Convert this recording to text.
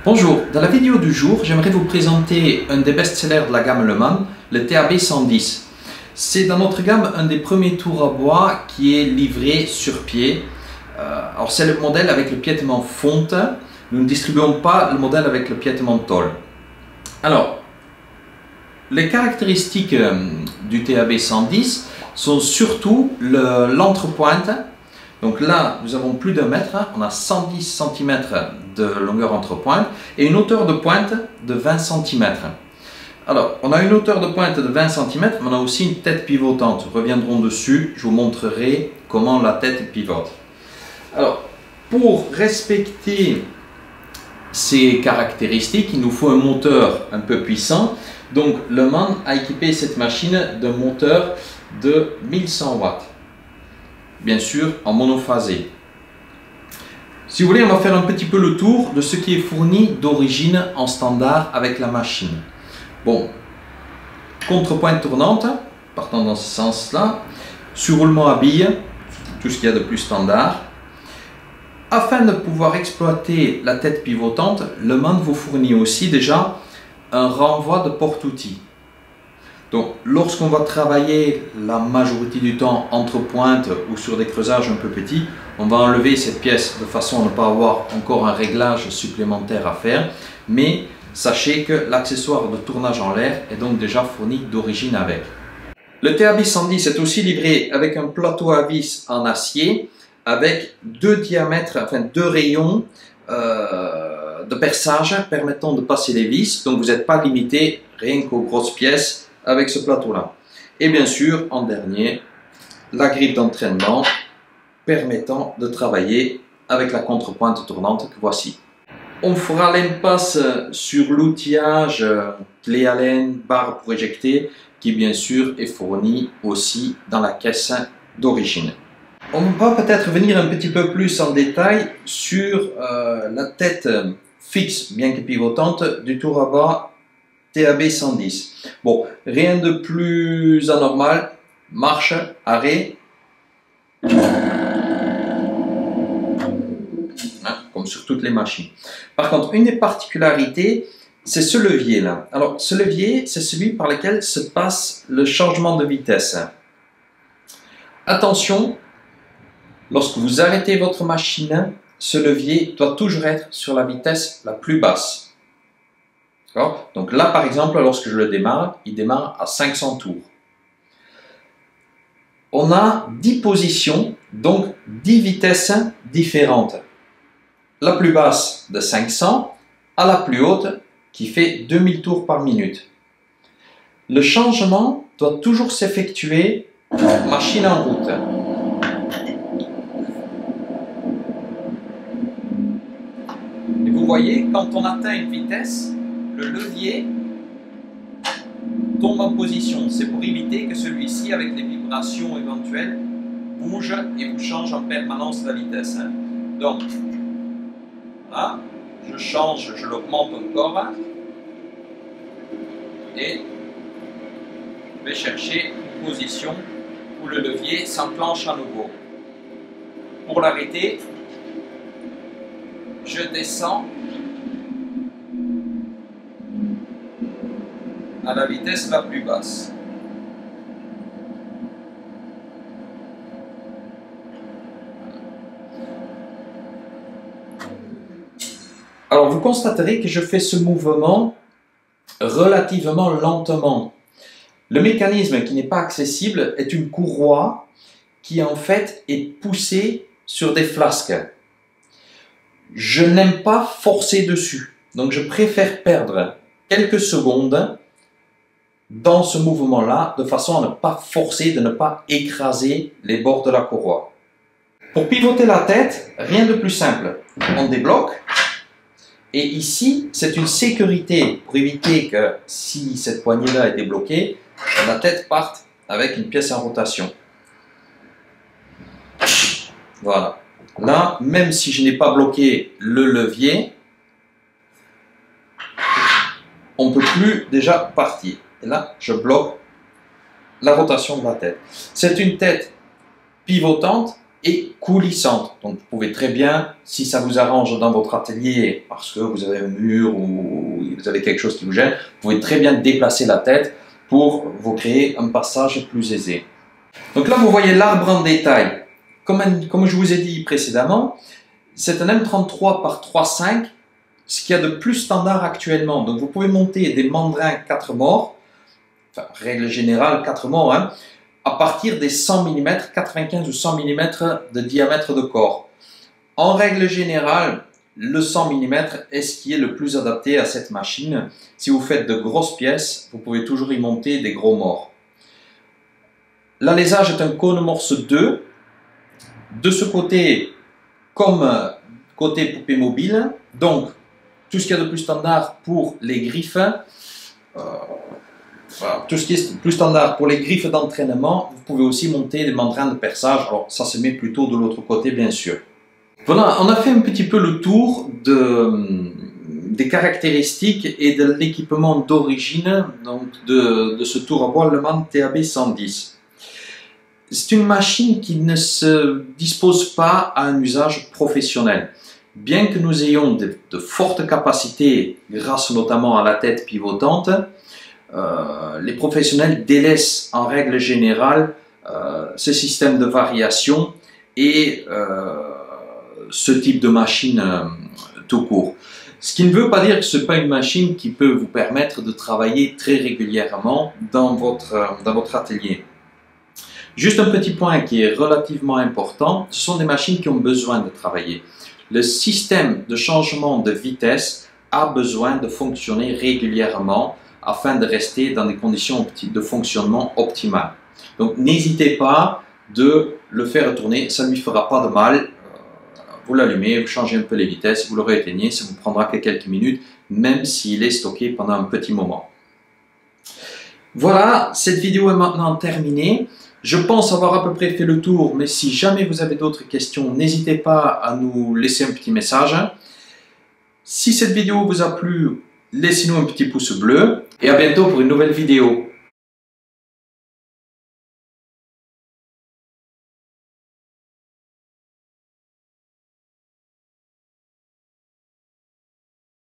Bonjour, dans la vidéo du jour, j'aimerais vous présenter un des best-sellers de la gamme Le Mans, le TAB 110. C'est dans notre gamme un des premiers tours à bois qui est livré sur pied. Alors c'est le modèle avec le piétement fonte. Nous ne distribuons pas le modèle avec le piétement tôle. Alors, les caractéristiques du TAB 110 sont surtout l'entrepointe. Donc là, nous avons plus d'1 mètre, on a 110 cm de longueur entre-pointe et une hauteur de pointe de 20 cm. Alors, on a une hauteur de pointe de 20 cm, mais on a aussi une tête pivotante. Nous reviendrons dessus, je vous montrerai comment la tête pivote. Alors, pour respecter ces caractéristiques, il nous faut un moteur un peu puissant. Donc, Le Mans a équipé cette machine d'un moteur de 1100 watts. Bien sûr en monophasé. Si vous voulez, on va faire un petit peu le tour de ce qui est fourni d'origine en standard avec la machine. Bon, contrepointe tournante, partant dans ce sens-là, surroulement à billes, tout ce qu'il y a de plus standard. Afin de pouvoir exploiter la tête pivotante, Le Mans vous fournit aussi déjà un renvoi de porte-outils. Donc, lorsqu'on va travailler la majorité du temps entre pointes ou sur des creusages un peu petits, on va enlever cette pièce de façon à ne pas avoir encore un réglage supplémentaire à faire. Mais sachez que l'accessoire de tournage en l'air est donc déjà fourni d'origine avec. Le TAB 110 est aussi livré avec un plateau à vis en acier avec deux rayons de perçage permettant de passer les vis. Donc, vous n'êtes pas limité rien qu'aux grosses pièces avec ce plateau-là. Et bien sûr, en dernier, la griffe d'entraînement permettant de travailler avec la contrepointe tournante que voici. On fera l'impasse sur l'outillage clé Allen, barre pour éjecter, qui bien sûr est fourni aussi dans la caisse d'origine. On va peut-être venir un petit peu plus en détail sur la tête fixe, bien que pivotante, du tour à bas TAB 110. Bon, rien de plus anormal, marche, arrêt, comme sur toutes les machines. Par contre, une des particularités, c'est ce levier là. Alors, ce levier, c'est celui par lequel se passe le changement de vitesse. Attention, lorsque vous arrêtez votre machine, ce levier doit toujours être sur la vitesse la plus basse. Donc là, par exemple, lorsque je le démarre, il démarre à 500 tours. On a 10 positions, donc 10 vitesses différentes. La plus basse de 500 à la plus haute qui fait 2000 tours par minute. Le changement doit toujours s'effectuer machine en route. Et vous voyez, quand on atteint une vitesse, le levier tombe en position. C'est pour éviter que celui-ci, avec les vibrations éventuelles, bouge et vous change en permanence la vitesse. Donc, là, je change, je l'augmente encore et je vais chercher une position où le levier s'enclenche à nouveau. Pour l'arrêter, je descends à la vitesse la plus basse. Alors vous constaterez que je fais ce mouvement relativement lentement. Le mécanisme qui n'est pas accessible est une courroie qui en fait est poussée sur des flasques. Je n'aime pas forcer dessus, donc je préfère perdre quelques secondes dans ce mouvement-là, de façon à ne pas forcer, de ne pas écraser les bords de la courroie. Pour pivoter la tête, rien de plus simple. On débloque, et ici, c'est une sécurité pour éviter que, si cette poignée-là est débloquée, la tête parte avec une pièce en rotation. Voilà. Là, même si je n'ai pas bloqué le levier, on ne peut plus déjà partir. Et là, je bloque la rotation de la tête. C'est une tête pivotante et coulissante. Donc vous pouvez très bien, si ça vous arrange dans votre atelier, parce que vous avez un mur ou vous avez quelque chose qui vous gêne, vous pouvez très bien déplacer la tête pour vous créer un passage plus aisé. Donc là vous voyez l'arbre en détail. Comme je vous ai dit précédemment, c'est un M33 par 3.5, ce qu'il y a de plus standard actuellement. Donc vous pouvez monter des mandrins 4 morts, enfin règle générale 4 morts, hein, à partir des 100 mm, 95 ou 100 mm de diamètre de corps. En règle générale, le 100 mm est ce qui est le plus adapté à cette machine. Si vous faites de grosses pièces, vous pouvez toujours y monter des gros morts. L'alésage est un cône morse 2. De ce côté, comme côté poupée mobile, donc tout ce qu'il y a de plus standard pour les griffes, tout ce qui est plus standard pour les griffes d'entraînement, vous pouvez aussi monter des mandrins de perçage. Alors ça se met plutôt de l'autre côté bien sûr. Voilà, on a fait un petit peu le tour des caractéristiques et de l'équipement d'origine de ce tour à bois Le Mans TAB 110. C'est une machine qui ne se dispose pas à un usage professionnel. Bien que nous ayons de fortes capacités, grâce notamment à la tête pivotante, les professionnels délaissent en règle générale ce système de variation et ce type de machine tout court. Ce qui ne veut pas dire que ce n'est pas une machine qui peut vous permettre de travailler très régulièrement dans votre atelier. Juste un petit point qui est relativement important, ce sont des machines qui ont besoin de travailler. Le système de changement de vitesse a besoin de fonctionner régulièrement afin de rester dans des conditions de fonctionnement optimales. Donc n'hésitez pas de le faire tourner, ça ne lui fera pas de mal. Vous l'allumez, vous changez un peu les vitesses, vous le rééteignez, ça vous prendra que quelques minutes, même s'il est stocké pendant un petit moment. Voilà, cette vidéo est maintenant terminée. Je pense avoir à peu près fait le tour, mais si jamais vous avez d'autres questions, n'hésitez pas à nous laisser un petit message. Si cette vidéo vous a plu, laissez-nous un petit pouce bleu et à bientôt pour une nouvelle vidéo.